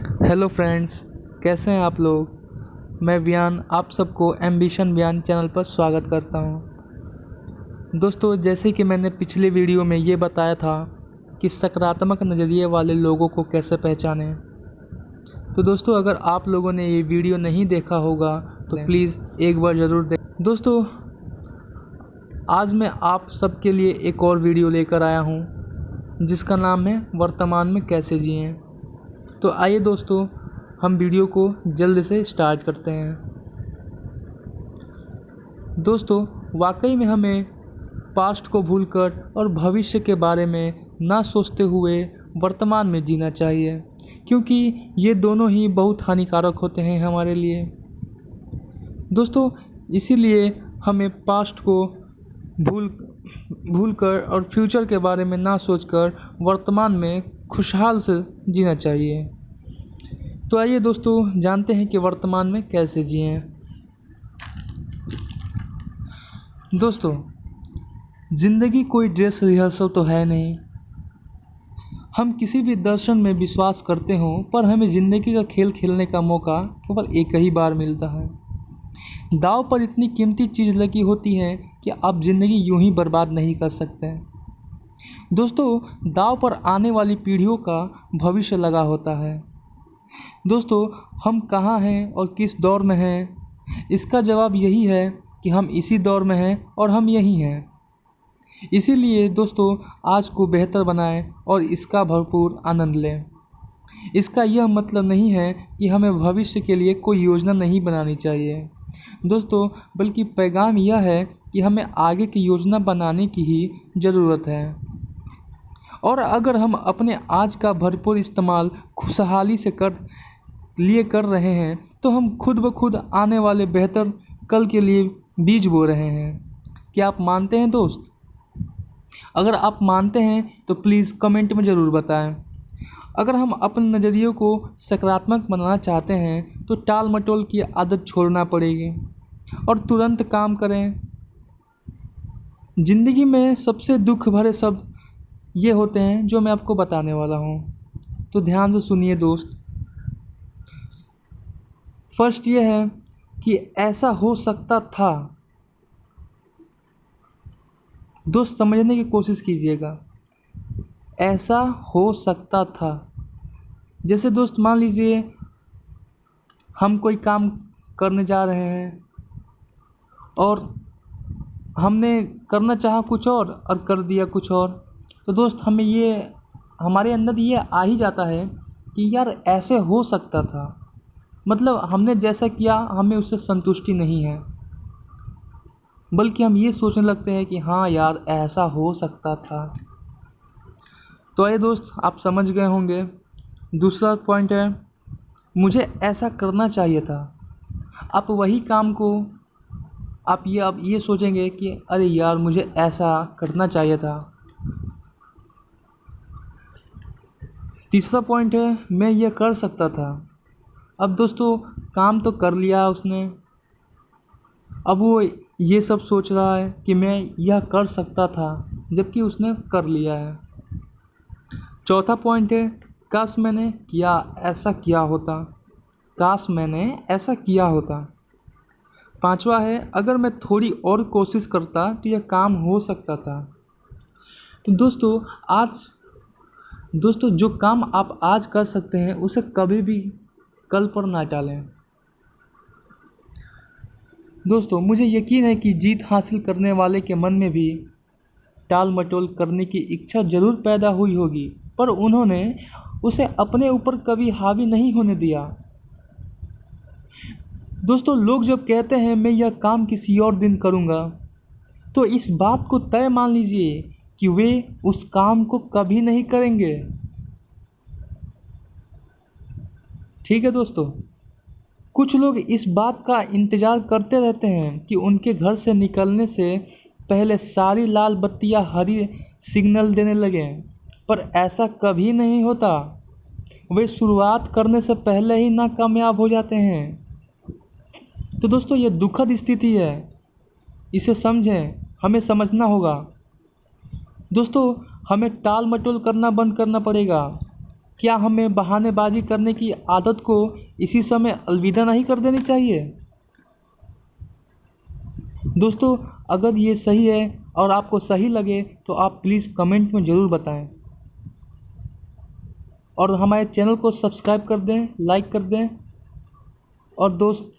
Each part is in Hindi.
हेलो फ्रेंड्स, कैसे हैं आप लोग। मैं वियान आप सबको एम्बिशन वियान चैनल पर स्वागत करता हूं। दोस्तों, जैसे कि मैंने पिछले वीडियो में ये बताया था कि सकारात्मक नज़रिए वाले लोगों को कैसे पहचानें। तो दोस्तों, अगर आप लोगों ने ये वीडियो नहीं देखा होगा तो प्लीज़ एक बार ज़रूर देखें। दोस्तों, आज मैं आप सबके लिए एक और वीडियो लेकर आया हूं जिसका नाम है वर्तमान में कैसे जिएं। तो आइए दोस्तों, हम वीडियो को जल्द से स्टार्ट करते हैं। दोस्तों, वाकई में हमें पास्ट को भूलकर और भविष्य के बारे में ना सोचते हुए वर्तमान में जीना चाहिए, क्योंकि ये दोनों ही बहुत हानिकारक होते हैं हमारे लिए। दोस्तों, इसीलिए हमें पास्ट को भूलकर और फ्यूचर के बारे में ना सोचकर वर्तमान में खुशहाल से जीना चाहिए। तो आइए दोस्तों, जानते हैं कि वर्तमान में कैसे जिएं। दोस्तों, ज़िंदगी कोई ड्रेस रिहर्सल तो है नहीं। हम किसी भी दर्शन में विश्वास करते हों, पर हमें ज़िंदगी का खेल खेलने का मौका केवल एक ही बार मिलता है। दांव पर इतनी कीमती चीज़ लगी होती है कि आप ज़िंदगी यूं ही बर्बाद नहीं कर सकते। दोस्तों, दांव पर आने वाली पीढ़ियों का भविष्य लगा होता है। दोस्तों, हम कहाँ हैं और किस दौर में हैं, इसका जवाब यही है कि हम इसी दौर में हैं और हम यहीं हैं। इसीलिए दोस्तों, आज को बेहतर बनाएं और इसका भरपूर आनंद लें। इसका यह मतलब नहीं है कि हमें भविष्य के लिए कोई योजना नहीं बनानी चाहिए दोस्तों, बल्कि पैगाम यह है कि हमें आगे की योजना बनाने की ही ज़रूरत है। और अगर हम अपने आज का भरपूर इस्तेमाल खुशहाली से कर रहे हैं, तो हम खुद ब खुद आने वाले बेहतर कल के लिए बीज बो रहे हैं। क्या आप मानते हैं दोस्त? अगर आप मानते हैं तो प्लीज़ कमेंट में ज़रूर बताएं। अगर हम अपने नज़रिए को सकारात्मक बनाना चाहते हैं तो टाल मटोल की आदत छोड़ना पड़ेगी और तुरंत काम करें। ज़िंदगी में सबसे दुख भरे शब्द ये होते हैं जो मैं आपको बताने वाला हूँ, तो ध्यान से सुनिए दोस्त। फर्स्ट ये है कि ऐसा हो सकता था। दोस्त, समझने की कोशिश कीजिएगा। ऐसा हो सकता था। जैसे दोस्त, मान लीजिए हम कोई काम करने जा रहे हैं और हमने करना चाहा कुछ और कर दिया कुछ और। तो दोस्त, हमारे अंदर ये आ ही जाता है कि यार ऐसे हो सकता था। मतलब हमने जैसा किया हमें उससे संतुष्टि नहीं है, बल्कि हम ये सोचने लगते हैं कि हाँ यार ऐसा हो सकता था। तो आइए दोस्त, आप समझ गए होंगे। दूसरा पॉइंट है, मुझे ऐसा करना चाहिए था। आप वही काम को आप ये सोचेंगे कि अरे यार मुझे ऐसा करना चाहिए था। तीसरा पॉइंट है, मैं ये कर सकता था। अब दोस्तों, काम तो कर लिया उसने, अब वो ये सब सोच रहा है कि मैं यह कर सकता था, जबकि उसने कर लिया है। चौथा पॉइंट है, काश मैंने ऐसा किया होता। काश मैंने ऐसा किया होता। पांचवा है, अगर मैं थोड़ी और कोशिश करता तो यह काम हो सकता था। तो दोस्तों जो काम आप आज कर सकते हैं उसे कभी भी कल पर ना टालें। दोस्तों, मुझे यकीन है कि जीत हासिल करने वाले के मन में भी टाल मटोल करने की इच्छा ज़रूर पैदा हुई होगी, पर उन्होंने उसे अपने ऊपर कभी हावी नहीं होने दिया। दोस्तों, लोग जब कहते हैं मैं यह काम किसी और दिन करूँगा, तो इस बात को तय मान लीजिए कि वे उस काम को कभी नहीं करेंगे। ठीक है दोस्तों, कुछ लोग इस बात का इंतज़ार करते रहते हैं कि उनके घर से निकलने से पहले सारी लाल बत्तियां हरी सिग्नल देने लगें, पर ऐसा कभी नहीं होता। वे शुरुआत करने से पहले ही नाकामयाब हो जाते हैं। तो दोस्तों, ये दुखद स्थिति है, इसे समझें, हमें समझना होगा। दोस्तों, हमें टाल मटोल करना बंद करना पड़ेगा, क्या हमें बहानेबाजी करने की आदत को इसी समय अलविदा नहीं कर देनी चाहिए? दोस्तों, अगर ये सही है और आपको सही लगे तो आप प्लीज़ कमेंट में ज़रूर बताएं और हमारे चैनल को सब्सक्राइब कर दें, लाइक कर दें। और दोस्त,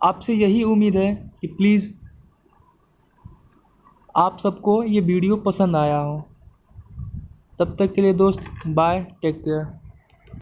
आपसे यही उम्मीद है कि प्लीज़ आप सबको ये वीडियो पसंद आया हो। तब तक के लिए दोस्त, बाय, टेक केयर।